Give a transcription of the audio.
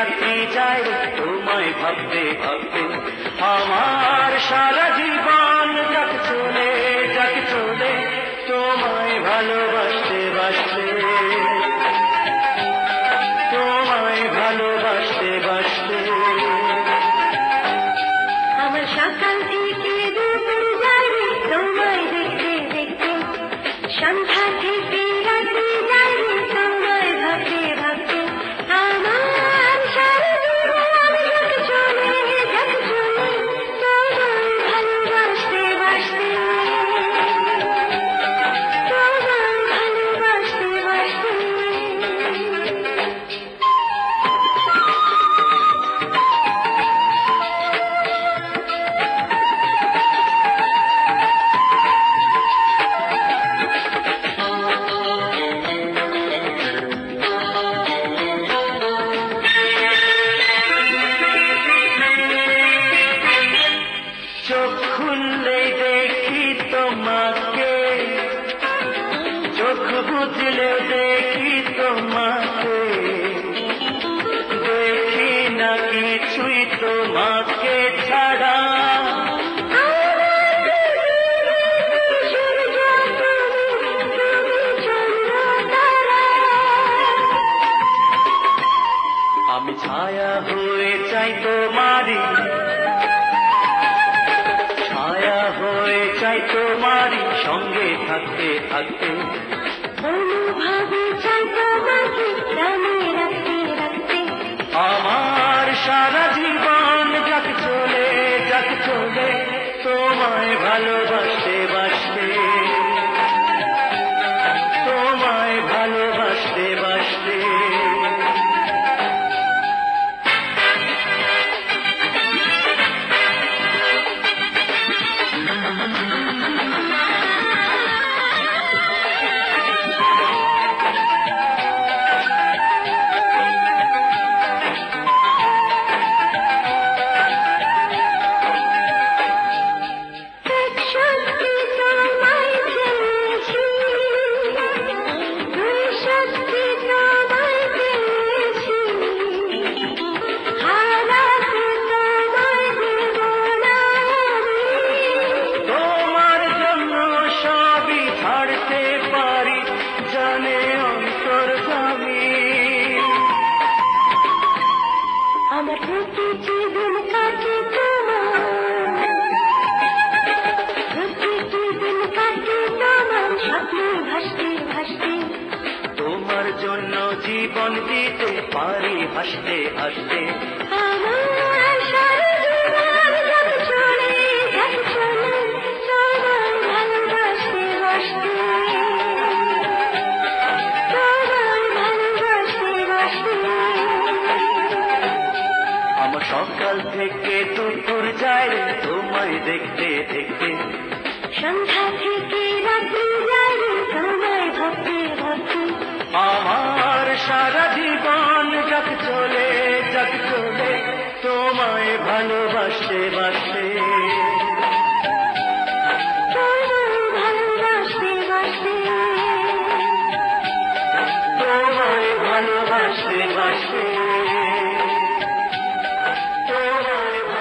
রাত্রি যায় তোমায় ভাবতে ভাবতে। আমার সারা জীবন যাক চলে তোমায় ভালোবাসতে বাসতে, তোমায় ভালোবাসতে বাসতে। আমার সকাল থেকে দুপুর যায় তোমায় দেখতে দেখতে, সন্ধ্যা থেকে রাত্রি যায় তোমায় ভাবতে ভাবতে। আমার সারা জীবন যাক চলে তোমায় ভালোবাসতে বাসতে, তোমায় ভালোবাসতে বাসতে। চোখ খুললেই দেখি তোমাকে, চোখ বুঝলেও দেখি তোমাকে, দেখি না কিছুই তোমাকে ছাড়া। আমি ছায়া হয়ে চাই তোমারই, ছায়া হয়ে চাই তোমারই সঙ্গে থাকতে থাকতে। অনুভবে চাই তোমাকে প্রাণে রাখতে রাখতে। আমার সারা জীবন যাক চলে তোমায় ভালোবাসতে বাসতে, তোমায় ভালোবাসতে বাসতে। সত্যি তোমায় পেয়েছি, সত্যি তোমায় পেয়েছি, হারাতে তোমায় দেব না আমি। তোমার জন্য সবই ছাড়তে পারি জানে অন্তর্যামী। আমার প্রতিটি দিন কাটে প্রতিটি দিন কাটে তোমার স্বপ্নে ভাসতে ভাসতে। তোমার জন্য জীবন দিতে পারি হাসতে হাসতে। আমার সারা জীবন যাক চলে তোমায় ভালোবাসতে বাসতে, তোমায় ভালোবাসতে বাসতে। আমার সকাল থেকে দুপুর যায় তোমায় দেখতে দেখতে, সন্ধ্যা থেকে রাত্রি যায় তোমায় ভাবতে ভাবতে। আমার সারা জীবন যাক চলে তোমায় ভালোবাসতে বাসতে।